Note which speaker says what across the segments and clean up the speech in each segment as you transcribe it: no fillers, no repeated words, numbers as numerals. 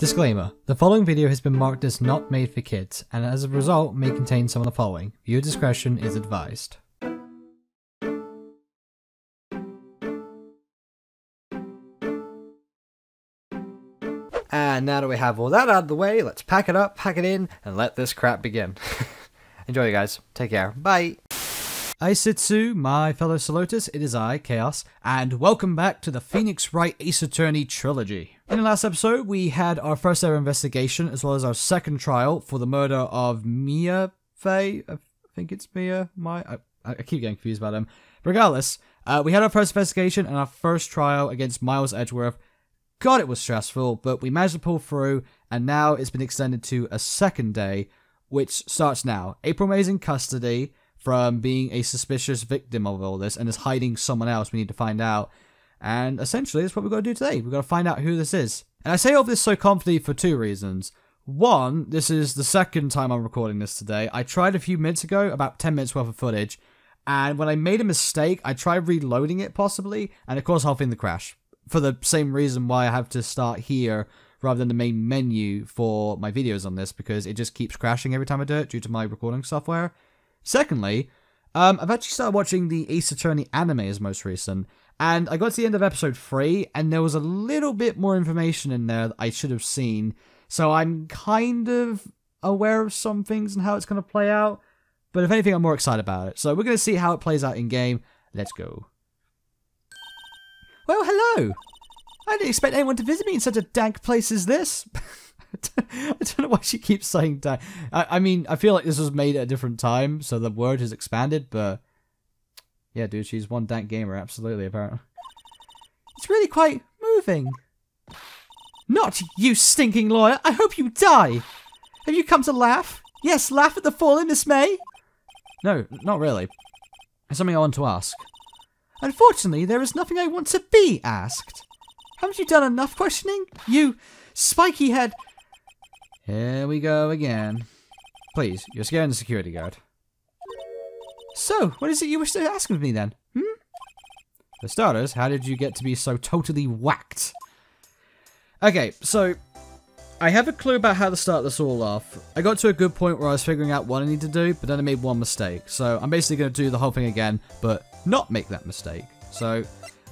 Speaker 1: Disclaimer, the following video has been marked as not made for kids, and as a result may contain some of the following. Viewer discretion is advised. And now that we have all that out of the way, let's pack it up, pack it in, and let this crap begin. Enjoy, you guys. Take care. Bye. Aisitsu, my fellow Salotus, it is I, Chaos, and welcome back to the Phoenix Wright Ace Attorney Trilogy. In the last episode, we had our first ever investigation, as well as our second trial for the murder of Mia Fey. I think it's Mia. I keep getting confused about them. Regardless, we had our first investigation and our first trial against Miles Edgeworth. God, it was stressful, but we managed to pull through, and now it's been extended to a second day, which starts now. April May's in custody from being a suspicious victim of all this and is hiding someone else we need to find out. And essentially, that's what we've got to do today. We've got to find out who this is. And I say all of this so confidently for two reasons. One, this is the second time I'm recording this today. I tried a few minutes ago, about 10 minutes worth of footage, and when I made a mistake, I tried reloading it possibly, and it caused the whole thing to crash. For the same reason why I have to start here rather than the main menu for my videos on this, because it just keeps crashing every time I do it due to my recording software. Secondly, I've actually started watching the Ace Attorney anime as most recent, and I got to the end of episode 3, and there was a little bit more information in there that I should have seen, so I'm kind of aware of some things and how it's going to play out, but if anything, I'm more excited about it. So we're going to see how it plays out in-game. Let's go. Well, hello! I didn't expect anyone to visit me in such a dank place as this. I don't know why she keeps saying dank. I mean, I feel like this was made at a different time, so the word has expanded, but... yeah, dude, she's one dank gamer, absolutely, apparently. It's really quite moving. Not you, stinking lawyer! I hope you die! Have you come to laugh? Yes, laugh at the fallen, Miss May? No, not really. There's something I want to ask. Unfortunately, there is nothing I want to be asked. Haven't you done enough questioning? You spiky head... Here we go again. Please, you're scaring the security guard. So, what is it you wish to ask of me then? For starters, how did you get to be so totally whacked? Okay, so... I have a clue about how to start this all off. I got to a good point where I was figuring out what I need to do, but then I made one mistake. So, I'm basically going to do the whole thing again, but not make that mistake. So,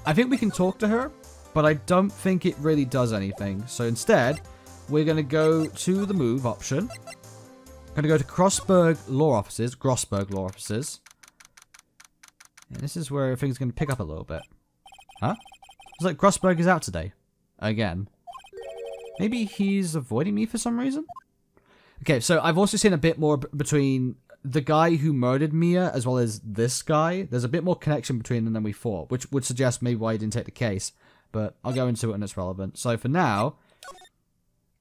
Speaker 1: I think we can talk to her, but I don't think it really does anything. So instead, we're going to go to the move option. Going to go to Grossberg Law Offices. And this is where everything's going to pick up a little bit. Huh? It's like Grossberg is out today. Again. Maybe he's avoiding me for some reason? Okay, so I've also seen a bit more between the guy who murdered Mia as well as this guy. There's a bit more connection between them than we thought, which would suggest maybe why he didn't take the case. But I'll go into it when it's relevant. So for now,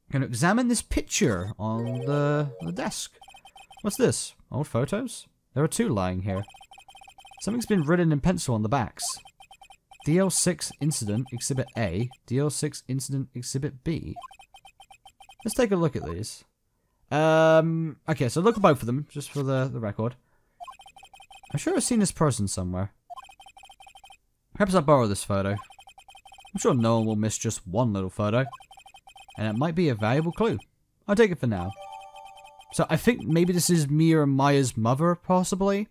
Speaker 1: I'm going to examine this picture on the desk. What's this? Old photos? There are two lying here. Something's been written in pencil on the backs. DL6 Incident Exhibit A, DL6 Incident Exhibit B. Let's take a look at these. Okay, so look at both of them, just for the record. I'm sure I've seen this person somewhere. Perhaps I'll borrow this photo. I'm sure no one will miss just one little photo. And it might be a valuable clue. I'll take it for now. So I think maybe this is Mia and Maya's mother, possibly.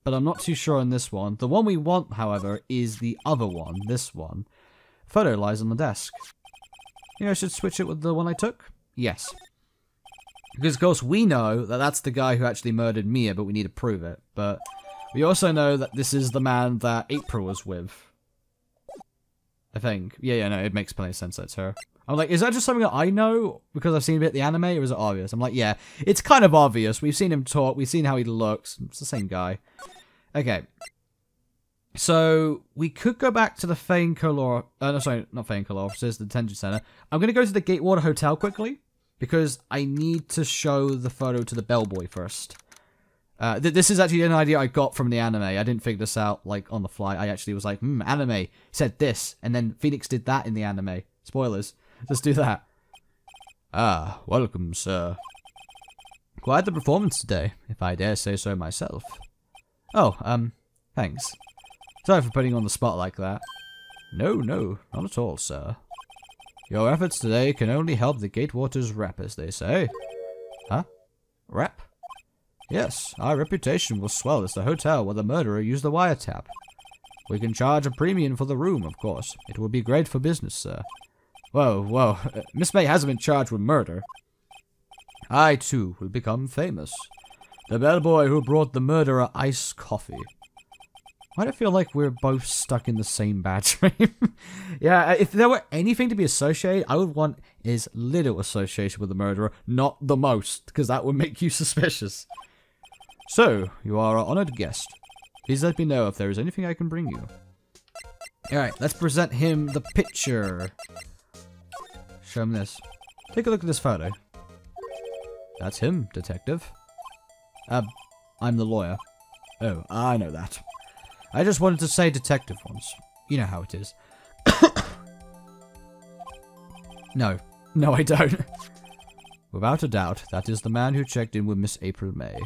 Speaker 1: But I'm not too sure on this one. The one we want, however, is the other one. This one. Photo lies on the desk. Maybe I should switch it with the one I took? Yes. Because, of course, we know that that's the guy who actually murdered Mia, but we need to prove it. But we also know that this is the man that April was with. I think. Yeah, no, it makes plenty of sense that it's her. I'm like, is that just something that I know because I've seen a bit of the anime, or is it obvious? I'm like, yeah, it's kind of obvious. We've seen him talk. We've seen how he looks. It's the same guy. Okay. So, we could go back to the Fane-Color... no, sorry, not Fane-Color offices, the detention center. I'm going to go to the Gatewater Hotel quickly, because I need to show the photo to the bellboy first. This is actually an idea I got from the anime. I didn't figure this out, like, on the fly. I actually was like, anime. He said this, and then Phoenix did that in the anime. Spoilers. Let's do that. Ah, welcome, sir. Quite the performance today, if I dare say so myself. Oh, thanks. Sorry for putting you on the spot like that. No, not at all, sir. Your efforts today can only help the Gatewaters rep, as they say. Huh? Rep? Yes, our reputation will swell as the hotel where the murderer used the wiretap. We can charge a premium for the room, of course. It will be great for business, sir. Whoa. Miss May hasn't been charged with murder. I, too, will become famous. The bellboy who brought the murderer iced coffee. Why do I feel like we're both stuck in the same bad dream? Yeah, if there were anything to be associated, I would want as little association with the murderer, not the most, because that would make you suspicious. So, you are our honored guest. Please let me know if there is anything I can bring you. Alright, let's present him the picture. Show him this. Take a look at this photo. That's him, detective. I'm the lawyer. Oh, I know that. I just wanted to say detective once. You know how it is. No, I don't. Without a doubt, that is the man who checked in with Miss April May.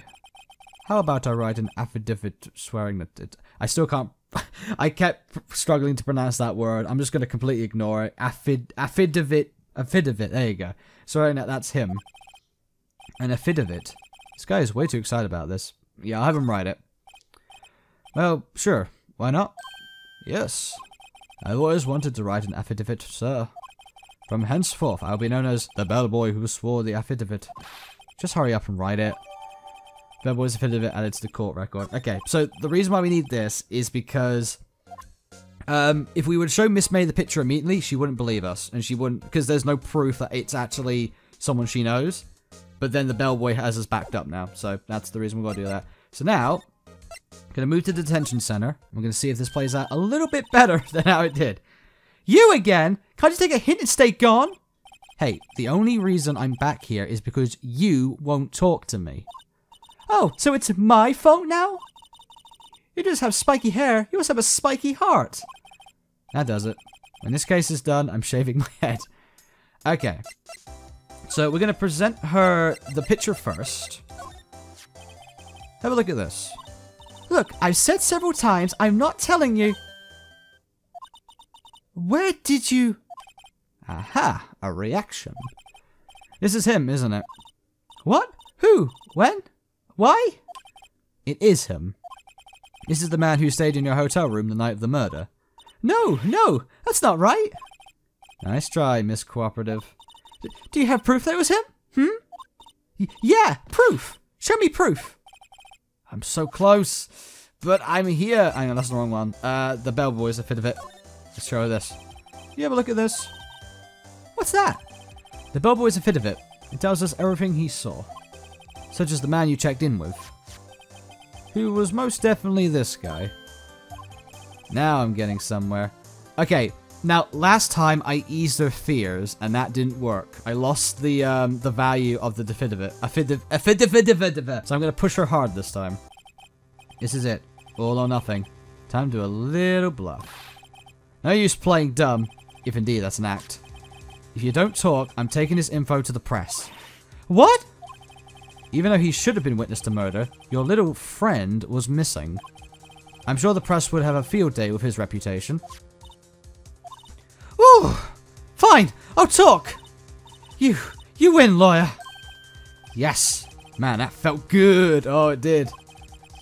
Speaker 1: How about I write an affidavit swearing that it... I still can't... I kept struggling to pronounce that word. I'm just going to completely ignore it. Affidavit. There you go. Swearing that that's him. An affidavit. This guy is way too excited about this. Yeah, I'll have him write it. Well, sure. Why not? Yes. I've always wanted to write an affidavit, sir. From henceforth, I'll be known as the bellboy who swore the affidavit. Just hurry up and write it. Bellboy's affidavit added to the court record. Okay, so the reason why we need this is because if we would show Miss May the picture immediately, she wouldn't believe us, and she wouldn't, because there's no proof that it's actually someone she knows. But then the bellboy has us backed up now, so that's the reason we've got to do that. So now, I'm going to move to the detention center. We're going to see if this plays out a little bit better than how it did. You again? Can't you take a hint and stay gone? Hey, the only reason I'm back here is because you won't talk to me. Oh, so it's my fault now? You just have spiky hair. You also have a spiky heart. That does it. When this case is done, I'm shaving my head. Okay. So we're going to present her the picture first. Have a look at this. Look, I've said several times, I'm not telling you. Where did you... Aha, a reaction. This is him, isn't it? What? Who? When? Why? It is him. This is the man who stayed in your hotel room the night of the murder. No, that's not right. Nice try, Miss Cooperative. Do you have proof that it was him? Yeah, proof. Show me proof. I'm so close. But I'm here. I know, that's the wrong one. The bellboy's affidavit. Let's show her this. You have a look at this. What's that? The bellboy's affidavit. It tells us everything he saw. Such as the man you checked in with. Who was most definitely this guy. Now I'm getting somewhere. Okay, now last time I eased their fears and that didn't work. I lost the value of the affidavit. So I'm gonna push her hard this time. This is it. All or nothing. Time to do a little bluff. No use playing dumb, if indeed that's an act. If you don't talk, I'm taking this info to the press. What? Even though he should have been witness to murder, your little friend was missing. I'm sure the press would have a field day with his reputation. Ooh! Fine! I'll talk! You win, lawyer! Yes! Man, that felt good! Oh, it did.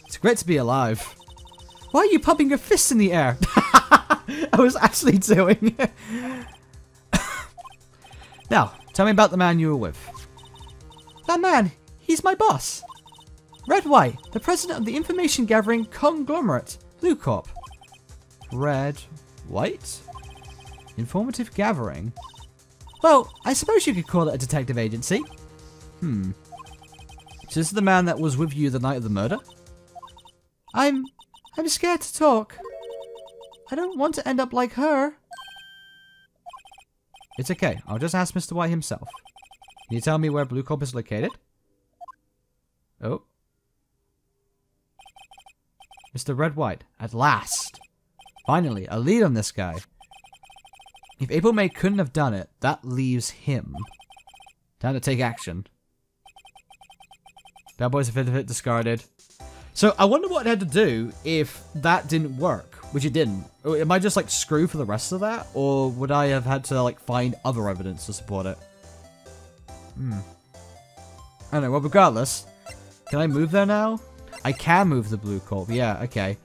Speaker 1: It's great to be alive. Why are you pumping your fists in the air? I was actually doing it. Now, tell me about the man you were with. That man, he's my boss. Red White, the president of the information gathering conglomerate, Blue Corp. Red White? Informative gathering? Well, I suppose you could call it a detective agency. So this is the man that was with you the night of the murder? I'm scared to talk. I don't want to end up like her. It's okay. I'll just ask Mr. White himself. Can you tell me where Blue Corp is located? Oh. Mr. Red White, at last. Finally, a lead on this guy. If April May couldn't have done it, that leaves him. Time to take action. Bad boy's affidavit discarded. So I wonder what it had to do if that didn't work. which it didn't. Am I just, like, screwed for the rest of that? Or would I have had to, like, find other evidence to support it? I don't know. Well, regardless, can I move there now? I can move the blue corp. Yeah, okay.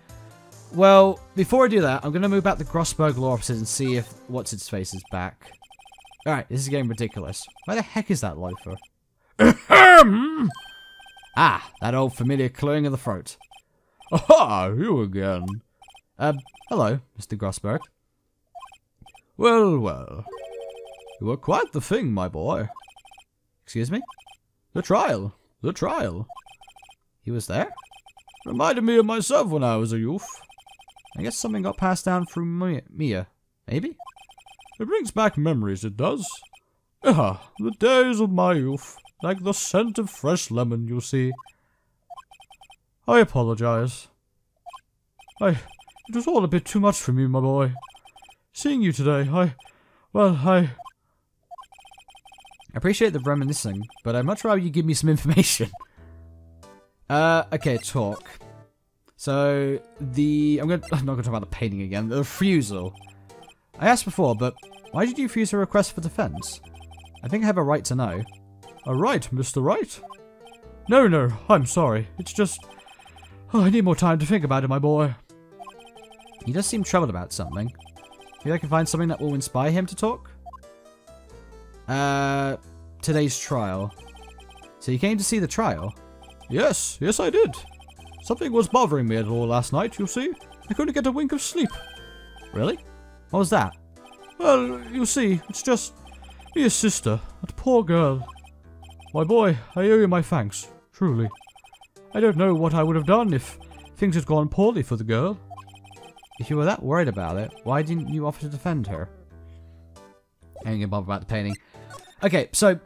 Speaker 1: Well, before I do that, I'm going to move back the Grossberg law offices and see if What's-Its-Face is back. Alright, this is getting ridiculous. Where the heck is that loafer? Ah, that old familiar clearing of the throat. Aha, you again. Hello, Mr. Grossberg. Well, well. You were quite the thing, my boy. Excuse me? The trial. The trial. He was there? Reminded me of myself when I was a youth. I guess something got passed down through Mia. Maybe? It brings back memories, it does. Ah, the days of my youth. Like the scent of fresh lemon, you see. I apologize. It was all a bit too much for me, my boy. Seeing you today, I appreciate the reminiscing, but I'd much rather you give me some information. Okay, talk. So, I'm not gonna talk about the painting again. The refusal. I asked before, but why did you refuse a request for defense? I think I have a right to know. A right, Mr. Wright? No, I'm sorry. It's just... Oh, I need more time to think about it, my boy. He does seem troubled about something. Maybe I can find something that will inspire him to talk? Today's trial. So you came to see the trial? Yes, I did. Something was bothering me a little last night, you see. I couldn't get a wink of sleep. Really? What was that? Well, you see, it's just... Mia's sister, that poor girl. My boy, I owe you my thanks, truly. I don't know what I would have done if things had gone poorly for the girl. If you were that worried about it, why didn't you offer to defend her? I ain't gonna bother about the painting. Okay, so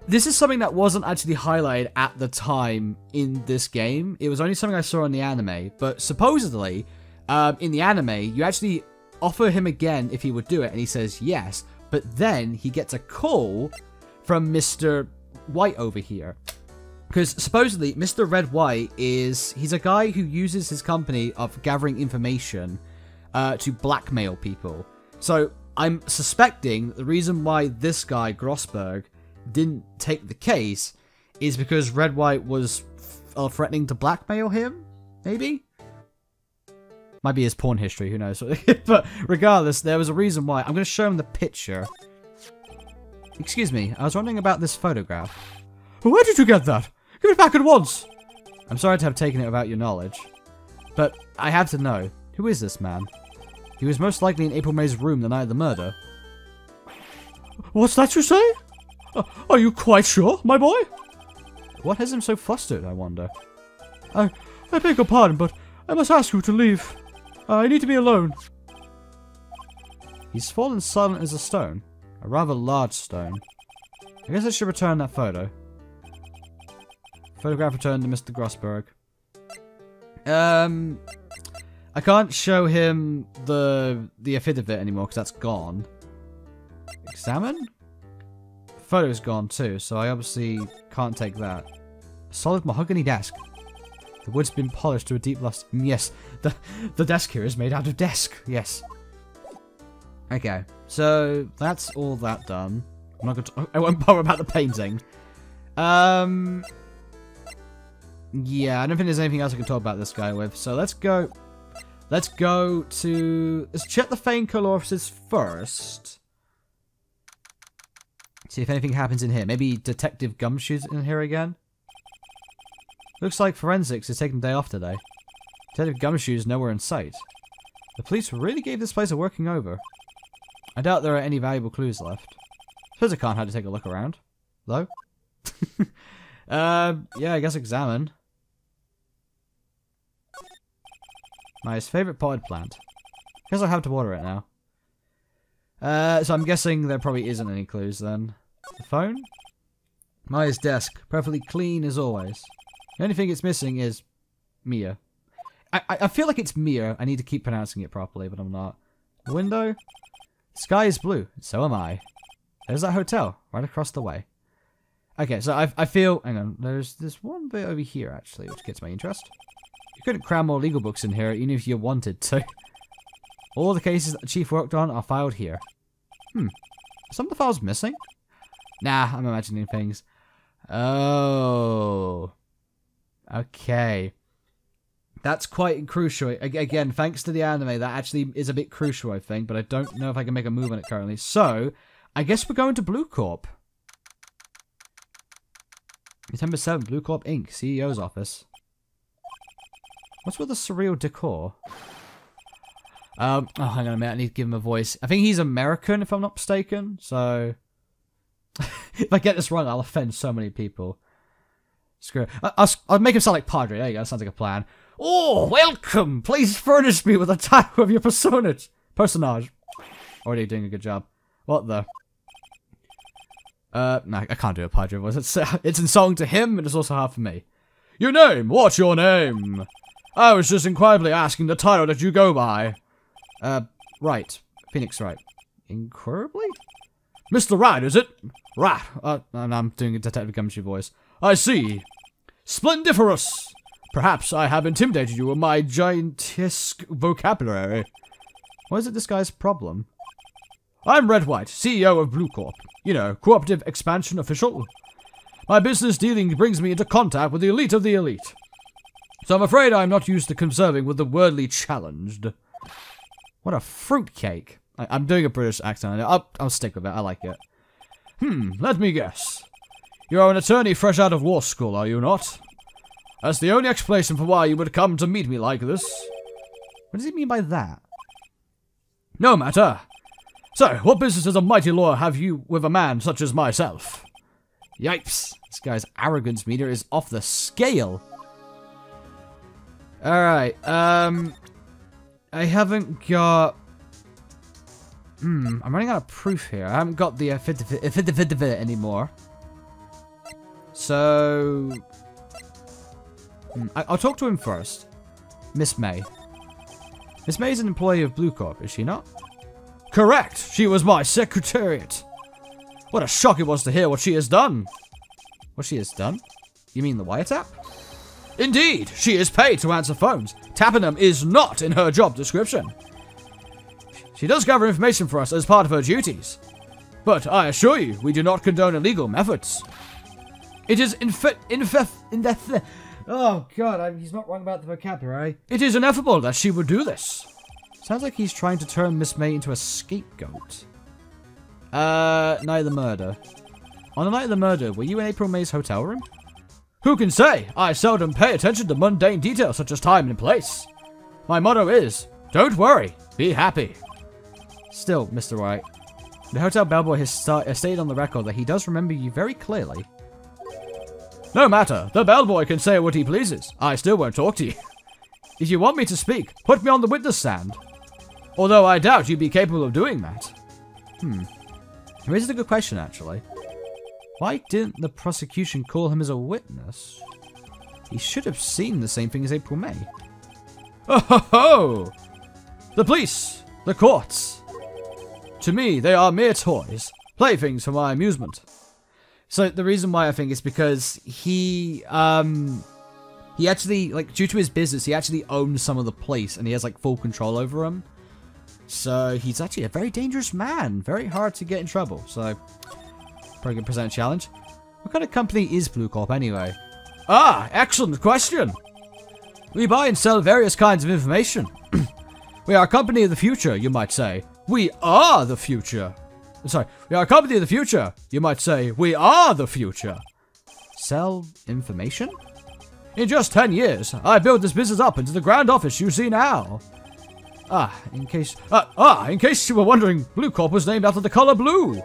Speaker 1: this is something that wasn't actually highlighted at the time in this game. It was only something I saw in the anime, but supposedly, in the anime, you actually offer him again if he would do it, and he says yes, but then he gets a call from Mr. White over here. Because supposedly, Mr. Red White he's a guy who uses his company of gathering information to blackmail people. So I'm suspecting that the reason why this guy, Grossberg, didn't take the case is because Red White was threatening to blackmail him? Maybe? Might be his porn history, who knows. But regardless, there was a reason why. I'm going to show him the picture. Excuse me, I was wondering about this photograph. Where did you get that? Give it back at once! I'm sorry to have taken it without your knowledge. But I have to know, who is this man? He was most likely in April May's room the night of the murder. What's that you say? Are you quite sure, my boy? What has him so flustered, I wonder? I beg your pardon, but I must ask you to leave. I need to be alone. He's fallen silent as a stone. A rather large stone. I guess I should return that photo. Photograph returned to Mr. Grossberg. I can't show him the affidavit anymore because that's gone. Examine? The photo's gone too, so I obviously can't take that. A solid mahogany desk. The wood's been polished to a deep luster. Yes, the desk here is made out of desk. Yes. Okay, so that's all that done. I'm not going to. I won't bother about the painting. Yeah, I don't think there's anything else I can talk about this guy with. So let's go. Let's check the Fey color offices first. See if anything happens in here. Maybe Detective Gumshoe's in here again. Looks like forensics is taking the day off today. Detective Gumshoe's nowhere in sight. The police really gave this place a working over. I doubt there are any valuable clues left. Suppose I can't have to take a look around. Though? Yeah, I guess examine. My favorite potted plant. Guess I'll have to water it now. So I'm guessing there probably isn't any clues then. The phone? Maya's desk. Perfectly clean as always. The only thing it's missing is Mia. I feel like it's Mia. I need to keep pronouncing it properly, but I'm not. The window? The sky is blue. And so am I. There's that hotel right across the way. Okay, so I feel... Hang on. There's this one bit over here, actually, which gets my interest. You couldn't cram more legal books in here, even if you wanted to. All the cases that the chief worked on are filed here. Are some of the files missing? Nah, I'm imagining things. Oh. Okay. That's quite crucial. Again, thanks to the anime, that actually is a bit crucial, I think, but I don't know if I can make a move on it currently. So, I guess we're going to Blue Corp. September 7th, Blue Corp Inc., CEO's office. What's with the surreal decor? Oh, hang on a minute, I need to give him a voice. I think he's American, if I'm not mistaken, so... if I get this wrong, I'll offend so many people. Screw it. I'll make him sound like Padre. There you go, sounds like a plan. Oh, welcome! Please furnish me with a title of your personage. Already doing a good job. What the? No, I can't do a Padre voice. It's insulting to him, and it's also hard for me. Your name? What's your name? I was just inquiringly asking the title that you go by. Wright. Phoenix Wright. Incurably? Mr. Wright, is it? Right. I'm doing a Detective Gumshoe voice. I see. Splendiferous! Perhaps I have intimidated you with my giantesque vocabulary. What is it this guy's problem? I'm Red White, CEO of Blue Corp. You know, cooperative expansion official. My business dealing brings me into contact with the elite of the elite. So I'm afraid I'm not used to conserving with the worldly challenged. What a fruitcake. I'm doing a British accent. I'll stick with it. I like it. Let me guess. You are an attorney fresh out of law school, are you not? That's the only explanation for why you would come to meet me like this. What does he mean by that? No matter. So, what business does a mighty lawyer have you with a man such as myself? Yipes. This guy's arrogance meter is off the scale. Alright, I haven't got... I'm running out of proof here. I haven't got the affidavit anymore. So... I'll talk to him first. Miss May. Miss May is an employee of Blue Corp, is she not? Correct! She was my secretariat! What a shock it was to hear what she has done! What she has done? You mean the wiretap? Indeed! She is paid to answer phones. Tapping them is not in her job description. She does gather information for us as part of her duties. But I assure you, we do not condone illegal methods. It is oh god, he's not wrong about the vocabulary. It is ineffable that she would do this. Sounds like he's trying to turn Miss May into a scapegoat. Night of the murder. On the night of the murder, were you in April May's hotel room? Who can say? I seldom pay attention to mundane details such as time and place. My motto is, don't worry, be happy. Still, Mr. Wright, the hotel bellboy has stated on the record that he does remember you very clearly. No matter, the bellboy can say what he pleases. I still won't talk to you. If you want me to speak, put me on the witness stand. Although I doubt you'd be capable of doing that. Raises a good question, actually. Why didn't the prosecution call him as a witness? He should have seen the same thing as April May. Oh ho ho! The police! The courts! To me, they are mere toys. Playthings for my amusement. So, the reason why I think is because he actually, like, due to his business, he actually owns some of the place, and he has, like, full control over them. So, he's actually a very dangerous man. Very hard to get in trouble, so... Probably gonna present a challenge. What kind of company is Blue Corp, anyway? Ah, excellent question! We buy and sell various kinds of information. We are a company of the future, you might say. We are the future. Sorry, we are a company of the future. You might say, we are the future. Sell information? In just 10 years, I built this business up into the grand office you see now. In case you were wondering, Blue Corp was named after the color blue.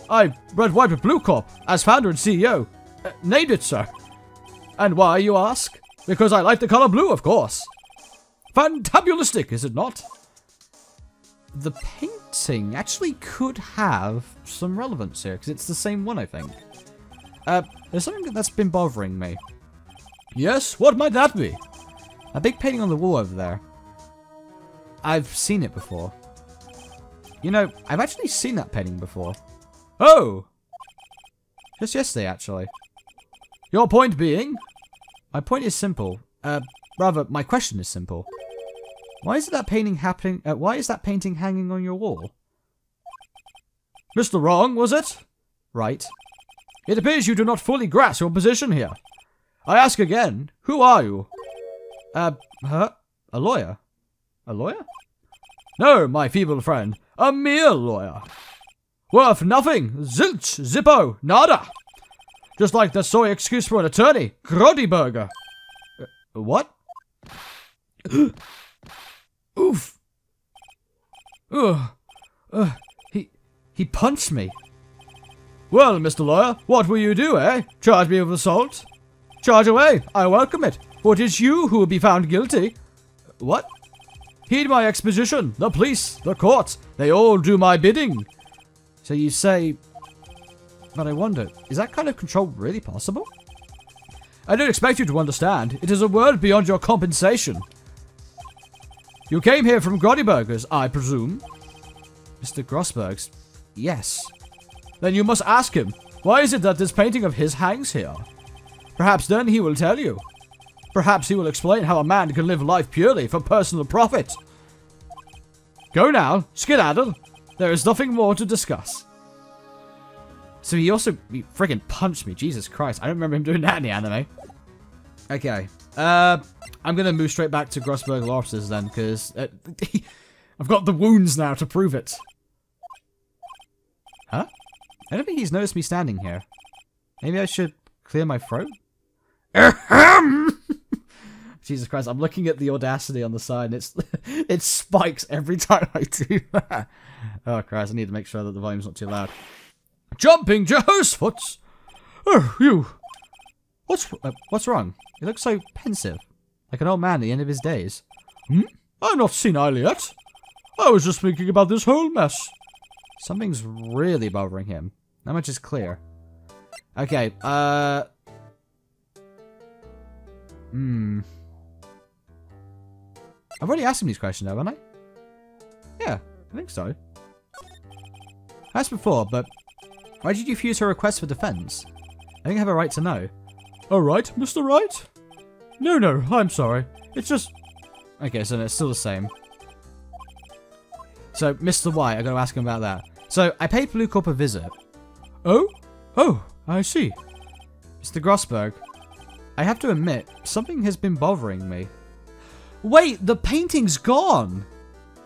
Speaker 1: I, Red White with Blue Corp, as founder and CEO, named it so. And why, you ask? Because I like the color blue, of course. Fantabulistic, is it not? The painting actually could have some relevance here, because it's the same one, I think. There's something that's been bothering me. Yes, what might that be? A big painting on the wall over there. I've seen it before. You know, I've actually seen that painting before. Oh! Just yesterday, actually. Your point being? My point is simple. Rather, my question is simple. Why is that painting happening? Why is that painting hanging on your wall? Mr. Wrong, was it? Right. It appears you do not fully grasp your position here. I ask again, who are you? A lawyer? A lawyer? No, my feeble friend, a mere lawyer. Worth nothing, zilch, zippo, nada. Just like the soy excuse for an attorney, Grodiburger. What? Oof. He punched me. Well, Mr. Lawyer, what will you do, eh? Charge me with assault? Charge away, I welcome it. For it is you who will be found guilty. What? Heed my exposition. The police, the court, they all do my bidding. So you say... But I wonder, is that kind of control really possible? I don't expect you to understand. It is a world beyond your compensation. You came here from Grodiburger's, I presume? Mr. Grossberg's? Yes. Then you must ask him, why is it that this painting of his hangs here? Perhaps then he will tell you. Perhaps he will explain how a man can live life purely for personal profit. Go now, skedaddle. There is nothing more to discuss. So he friggin' punched me, Jesus Christ. I don't remember him doing that in the anime. Okay, I'm gonna move straight back to Grossberg Lobsters then, because I've got the wounds now to prove it. Huh? I don't think he's noticed me standing here. Maybe I should clear my throat? Jesus Christ, I'm looking at the audacity on the side, and it spikes every time I do that. Oh Christ, I need to make sure that the volume's not too loud. Jumping Joe's foot! Oh, you! What's wrong? You look so pensive. Like an old man at the end of his days. I'm not senile yet. I was just thinking about this whole mess. Something's really bothering him. That much is clear. Okay, I've already asked him these questions, haven't I? Yeah, I think so. As before, but why did you refuse her request for defense? I think I have a right to know. Oh, right, Mr. Wright? No, I'm sorry. It's just... Okay, so it's still the same. So, Mr. White, I gotta ask him about that. So, I paid Blue Corp a visit. Oh, I see. Mr. Grossberg, I have to admit, something has been bothering me. Wait, the painting's gone!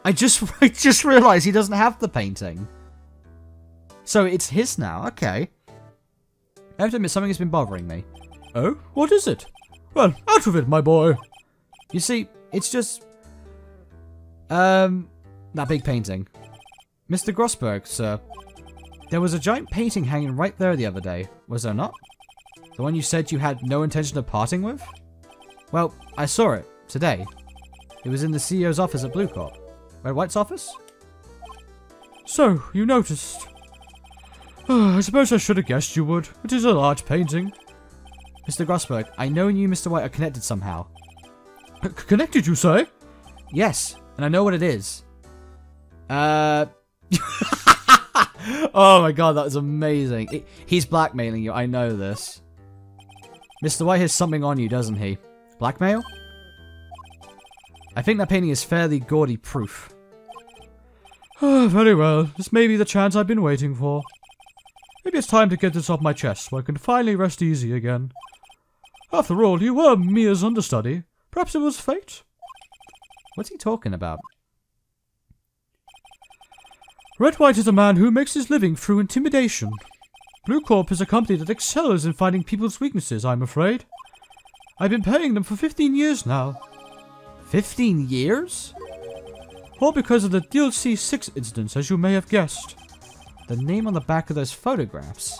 Speaker 1: I just realized he doesn't have the painting. So, it's his now, okay. I have to admit, something has been bothering me. Oh, what is it? Well, out of it, my boy. You see, it's just... that big painting. Mr. Grossberg, sir. There was a giant painting hanging right there the other day, was there not? The one you said you had no intention of parting with? Well, I saw it, today. It was in the CEO's office at Blue Corp. Red White's office? So, you noticed. I suppose I should have guessed you would. It is a large painting. Mr. Grossberg, I know you and Mr. White are connected somehow. Connected, you say? Yes, and I know what it is. Oh my god, that was amazing. He's blackmailing you, I know this. Mr. White has something on you, doesn't he? Blackmail? I think that painting is fairly gaudy proof. Very well, this may be the chance I've been waiting for. Maybe it's time to get this off my chest so I can finally rest easy again. After all, you were Mia's understudy. Perhaps it was fate? What's he talking about? Red White is a man who makes his living through intimidation. Blue Corp is a company that excels in finding people's weaknesses, I'm afraid. I've been paying them for 15 years now. 15 years? All because of the DLC 6 incidents, as you may have guessed. The name on the back of those photographs.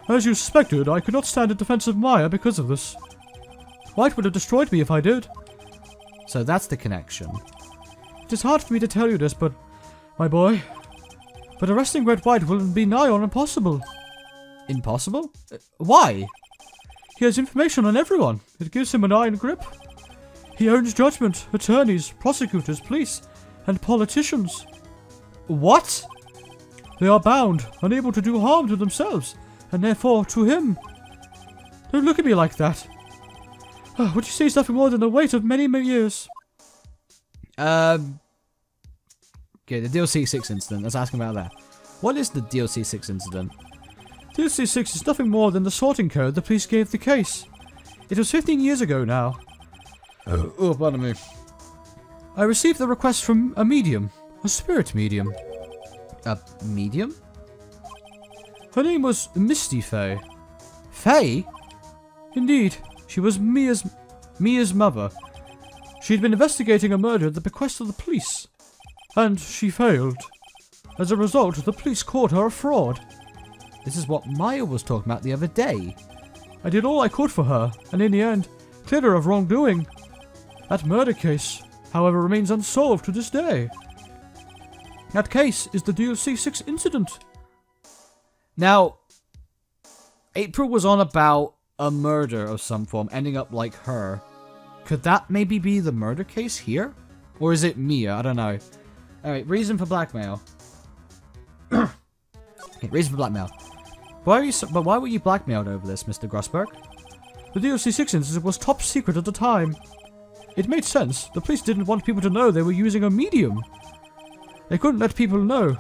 Speaker 1: As you suspected, I could not stand in defense of Maya because of this. White would have destroyed me if I did. So that's the connection. It is hard for me to tell you this, but... my boy. But arresting Red White will be nigh on impossible. Impossible? Why? He has information on everyone. It gives him an iron grip. He owns judgment, attorneys, prosecutors, police, and politicians. What? They are bound, unable to do harm to themselves, and therefore to him. Don't look at me like that. What you say is nothing more than the weight of many years. Okay, the DLC 6 incident. Let's ask him about that. What is the DLC 6 incident? DLC 6 is nothing more than the sorting code the police gave the case. It was 15 years ago now. Oh, pardon me. I received the request from a medium. A spirit medium. A medium? Her name was Misty Fey. Fey? Indeed. She was Mia's mother. She'd been investigating a murder at the bequest of the police. And she failed. As a result, the police caught her a fraud. This is what Maya was talking about the other day. I did all I could for her, and in the end, cleared her of wrongdoing. That murder case, however, remains unsolved to this day. That case is the DLC 6 incident. Now, April was on about a murder of some form, ending up like her. Could that maybe be the murder case here? Or is it Mia? I don't know. Alright, reason for blackmail. Okay, reason for blackmail. Why were you blackmailed over this, Mr. Grossberg? The DLC 6 incident was top secret at the time. It made sense. The police didn't want people to know they were using a medium. They couldn't let people know.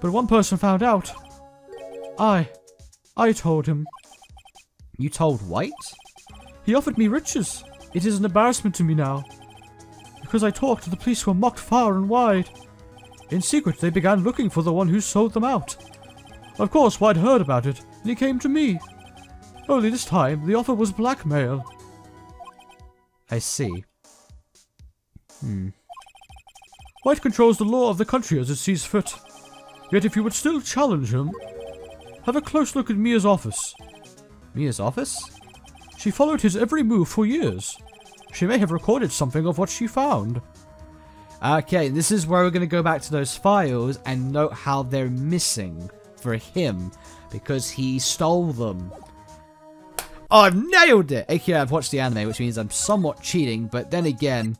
Speaker 1: But one person found out. I told him. You told Wright? He offered me riches. It is an embarrassment to me now. Because I talked, the police were mocked far and wide. In secret, they began looking for the one who sold them out. Of course, White heard about it, and he came to me. Only this time, the offer was blackmail. I see. White controls the law of the country as it sees fit. Yet if you would still challenge him, have a close look at Mia's office. Mia's office? She followed his every move for years. She may have recorded something of what she found. Okay, this is where we're going to go back to those files and note how they're missing for him because he stole them. Oh, I've nailed it! Okay, I've watched the anime, which means I'm somewhat cheating, but then again,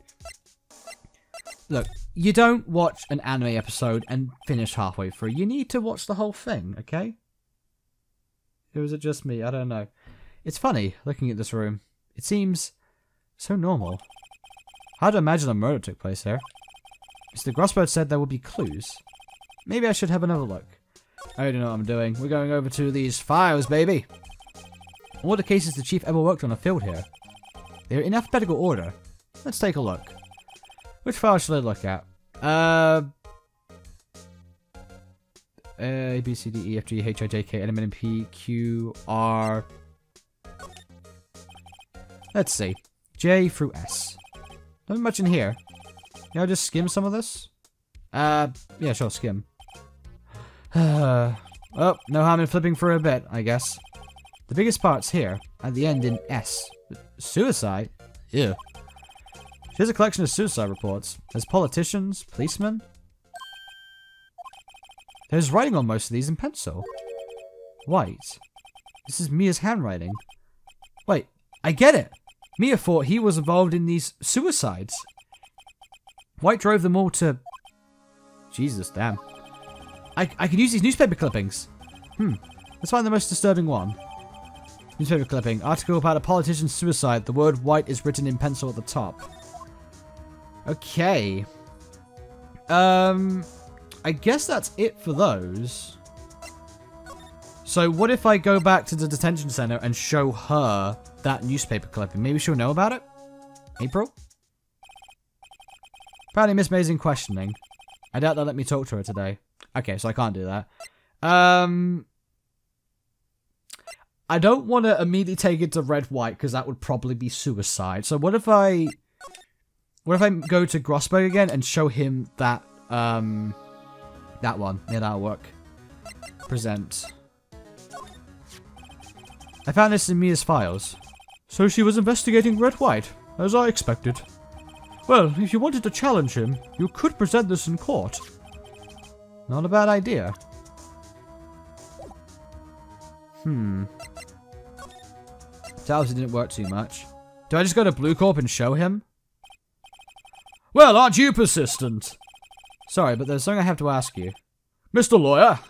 Speaker 1: look, you don't watch an anime episode and finish halfway through. You need to watch the whole thing, okay? Or is it just me? I don't know. It's funny looking at this room. It seems so normal. Hard to imagine a murder took place here. Mr. Grossberg said there would be clues. Maybe I should have another look. I don't know what I'm doing. We're going over to these files, baby. All the cases the chief ever worked on are filled here. They're in alphabetical order. Let's take a look. Which file should I look at? A, B, C, D, E, F, G, H, I, J, K, L, M, N, P, Q, R. Let's see. J through S. Nothing much in here. Yeah, I'll just skim some of this. Yeah, sure, skim. Oh, no harm in flipping for a bit, I guess. The biggest part's here, at the end in S. Suicide? Ew. Here's a collection of suicide reports. There's politicians, policemen. There's writing on most of these in pencil. White. This is Mia's handwriting. Wait, I get it! Mia thought he was involved in these suicides. White drove them all to... Jesus, damn. I can use these newspaper clippings. Let's find the most disturbing one. Newspaper clipping. Article about a politician's suicide. The word white is written in pencil at the top. Okay. I guess that's it for those. So what if I go back to the detention center and show her that newspaper clipping? Maybe she'll know about it? April? Apparently Miss May's in questioning. I doubt they'll let me talk to her today. Okay, so I can't do that. I don't want to immediately take it to Red White because that would probably be suicide. So what if I go to Grossberg again and show him that that one? Yeah, that'll work. Present. I found this in Mia's files. So she was investigating Red White, as I expected. Well, if you wanted to challenge him, you could present this in court. Not a bad idea. That obviously didn't work too much. Do I just go to Blue Corp and show him? Well, aren't you persistent? Sorry, but there's something I have to ask you. Mr. Lawyer,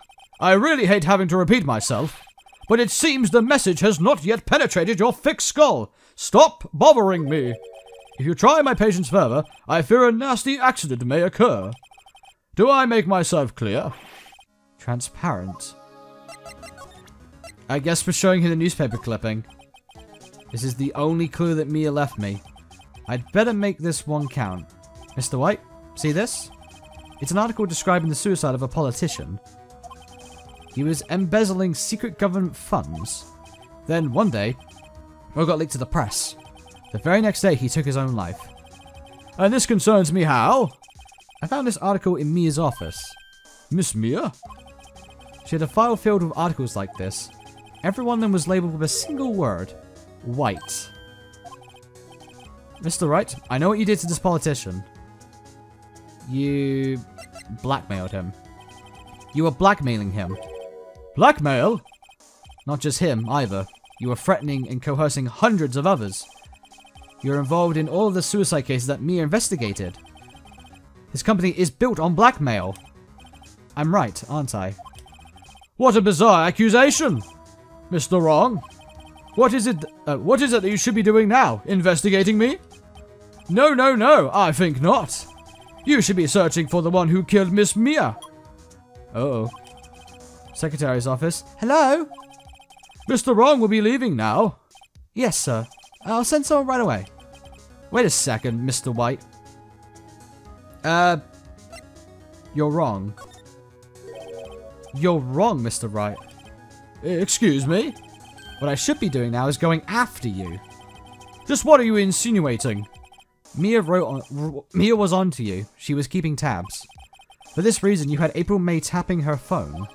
Speaker 1: I really hate having to repeat myself, but it seems the message has not yet penetrated your thick skull. Stop bothering me. If you try my patience further, I fear a nasty accident may occur. Do I make myself clear? Transparent. I guess for showing him the newspaper clipping. This is the only clue that Mia left me. I'd better make this one count. Mr. White, see this? It's an article describing the suicide of a politician. He was embezzling secret government funds. Then, one day, it got leaked to the press. The very next day, he took his own life. And this concerns me how? I found this article in Mia's office. Miss Mia? She had a file filled with articles like this. Every one of them was labeled with a single word. White. Mr. Wright, I know what you did to this politician. You blackmailed him. You were blackmailing him. Blackmail? Not just him, either. You were threatening and coercing hundreds of others. You're involved in all of the suicide cases that Mia investigated. His company is built on blackmail. I'm right, aren't I? What a bizarre accusation! Mr. Wrong? What is it that you should be doing now? Investigating me? No, I think not. You should be searching for the one who killed Miss Mia. Uh-oh. Secretary's office. Hello? Mr. Wrong will be leaving now. Yes, sir. I'll send someone right away. Wait a second, Mr. White. You're wrong. You're wrong, Mr. Wright. Excuse me? What I should be doing now is going after you. Just what are you insinuating? Mia was onto you. She was keeping tabs. For this reason, you had April May tapping her phone.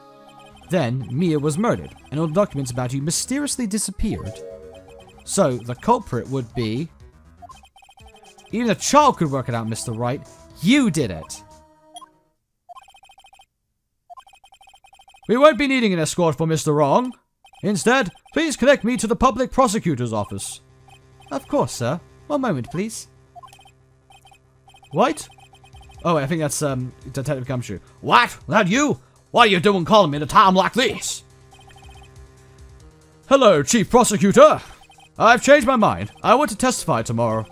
Speaker 1: Then, Mia was murdered, and all the documents about you mysteriously disappeared. So, the culprit would be... Even a child could work it out, Mr. Wright. You did it! We won't be needing an escort for Mr. Wrong. Instead, please connect me to the public prosecutor's office. Of course, sir. One moment, please. White? Oh, I think that's, Detective Gumshoe. What? That you? What are you doing calling me at a time like this? Hello, Chief Prosecutor. I've changed my mind. I want to testify tomorrow.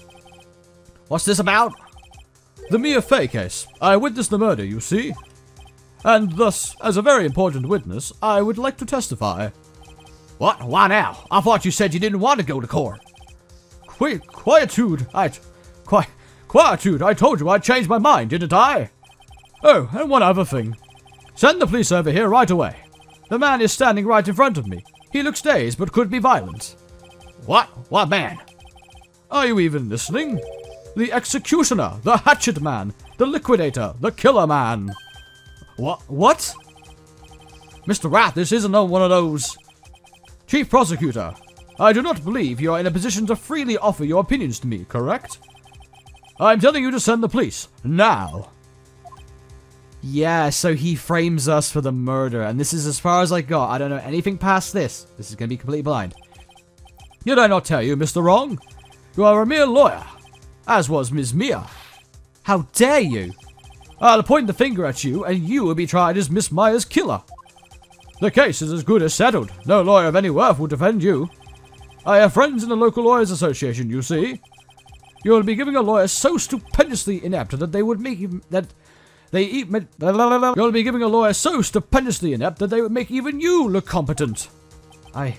Speaker 1: What's this about? The Mia Fey case. I witnessed the murder, you see. And thus, as a very important witness, I would like to testify. What? Why now? I thought you said you didn't want to go to court. Quietude. Quietude. I told you I'd changed my mind, didn't I? Oh, and one other thing. Send the police over here right away. The man is standing right in front of me. He looks dazed, but could be violent. What? What man? Are you even listening? The executioner, the hatchet man, the liquidator, the killer man. What? Mr. Rath, this isn't one of those. Chief Prosecutor, I do not believe you are in a position to freely offer your opinions to me, correct? I'm telling you to send the police, now. Yeah, so he frames us for the murder, and this is as far as I got. I don't know anything past this. This is going to be completely blind. Did I not tell you, Mr. Wrong? You are a mere lawyer, as was Ms. Mia. How dare you? I'll point the finger at you, and you will be tried as Miss Mia's killer. The case is as good as settled. No lawyer of any worth will defend you. I have friends in the local lawyers association, you see. You will be giving a lawyer so stupendously inept that they would make even You'll be giving a lawyer so stupendously inept that they would make even you look competent. I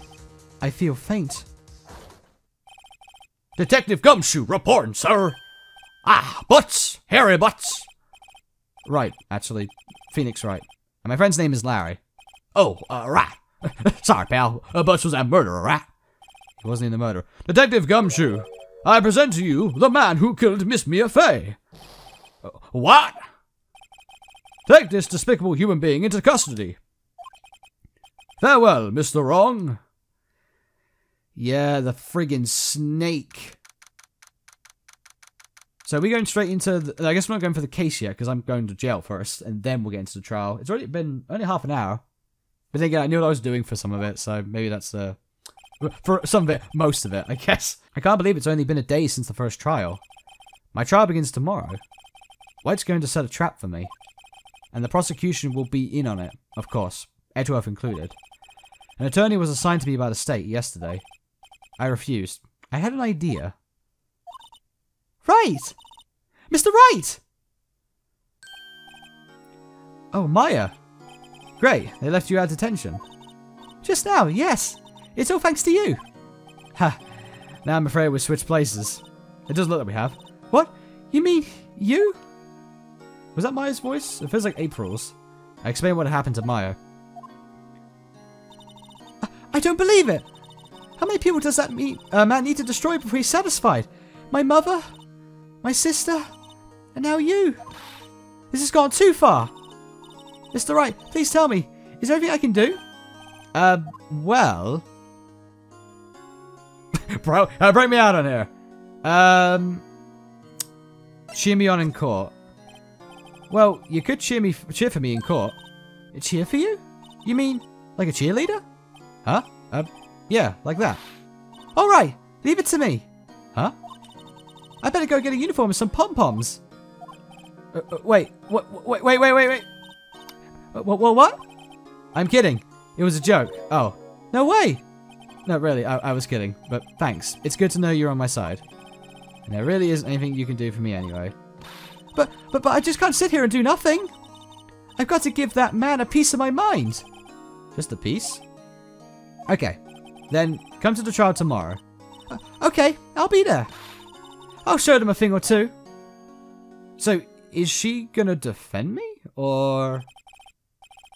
Speaker 1: feel faint. Detective Gumshoe reporting, sir. Butts, Harry Butts. Right, actually, Phoenix Wright. And my friend's name is Larry. Oh, right. Sorry, pal. Butts was that murderer, right? He wasn't in the murder. Detective Gumshoe, I present to you the man who killed Miss Mia Fey. What? Take this despicable human being into custody. Farewell, Mr. Wrong. Yeah, the friggin' snake. So we're going straight into... I guess we're not going for the case yet, because I'm going to jail first, and then we'll get into the trial. It's already been only half an hour. But then again, I knew what I was doing for some of it, so maybe that's... for some of it, most of it, I guess. I can't believe it's only been a day since the first trial. My trial begins tomorrow. White's going to set a trap for me. And the prosecution will be in on it, of course, Edgeworth included. An attorney was assigned to me by the state yesterday. I refused. I had an idea. Right! Mr. Wright! Oh, Maya. Great, they left you out of detention. Just now, yes. It's all thanks to you. Ha. Now I'm afraid we've switched places. It does look like we have. What? You mean you? Was that Maya's voice? It feels like April's. I explained what had happened to Maya. I don't believe it. How many people does that man need to destroy before he's satisfied? My mother? My sister? And now you? This has gone too far. Mr. Wright, please tell me. Is there anything I can do? Well... Bro, bring me out on here. Cheer me on in court. Well, you could cheer for me in court. Cheer for you? You mean, like a cheerleader? Huh? Yeah, like that. Alright, leave it to me. Huh? I better go get a uniform and some pom-poms. Wait. What? I'm kidding. It was a joke. Oh. No way. No, really, I was kidding. But thanks. It's good to know you're on my side. And there really isn't anything you can do for me anyway. But I just can't sit here and do nothing. I've got to give that man a piece of my mind. Just a piece? Okay. Then come to the trial tomorrow. Okay, I'll be there. I'll show them a thing or two. So, is she gonna defend me? Or...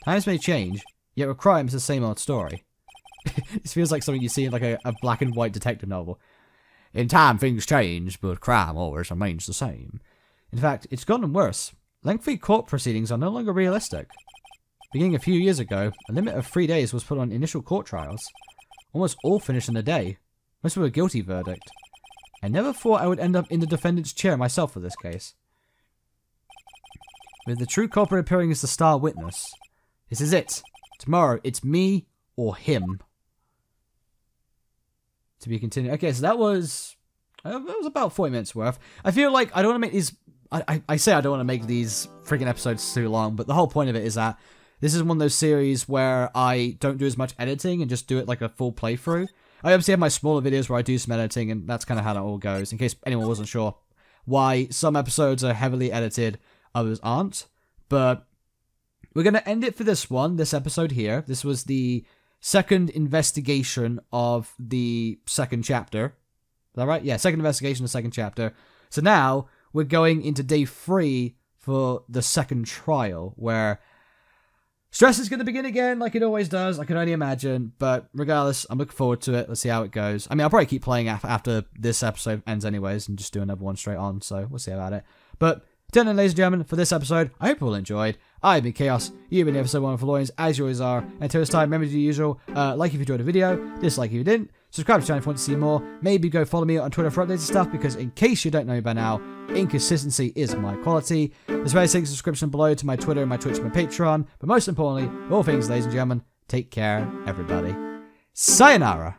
Speaker 1: Times may change, yet with crime is the same old story. This feels like something you see in like a black and white detective novel. In time things change, but crime always remains the same. In fact, it's gotten worse. Lengthy court proceedings are no longer realistic. Beginning a few years ago, a limit of 3 days was put on initial court trials. Almost all finished in a day. Most with a guilty verdict. I never thought I would end up in the defendant's chair myself for this case. With the true culprit appearing as the star witness. This is it. Tomorrow, it's me or him. To be continued. Okay, so that was about 40 minutes worth. I feel like I don't want to make these... I say I don't want to make these freaking episodes too long, but the whole point of it is that this is one of those series where I don't do as much editing and just do it like a full playthrough. I obviously have my smaller videos where I do some editing, and that's kind of how that all goes, in case anyone wasn't sure why some episodes are heavily edited, others aren't. But we're going to end it for this episode here. This was the second investigation of the second chapter. Is that right? Yeah, second investigation of the second chapter. So now we're going into day 3 for the second trial, where stress is going to begin again, like it always does. I can only imagine. But regardless, I'm looking forward to it. Let's see how it goes. I mean, I'll probably keep playing after this episode ends anyways, and just do another one straight on. So we'll see about it. But until then, ladies and gentlemen, for this episode, I hope you all enjoyed. I've been Chaos. You've been episode 1 for Loins, as you always are. Until this time, remember to do the usual. Like if you enjoyed the video, dislike if you didn't. Subscribe to the channel if you want to see more. Maybe go follow me on Twitter for updates and stuff, because in case you don't know me by now, inconsistency is my quality. There's various links in the description below to my Twitter, my Twitch, and my Patreon. But most importantly, all things, ladies and gentlemen, take care, everybody. Sayonara.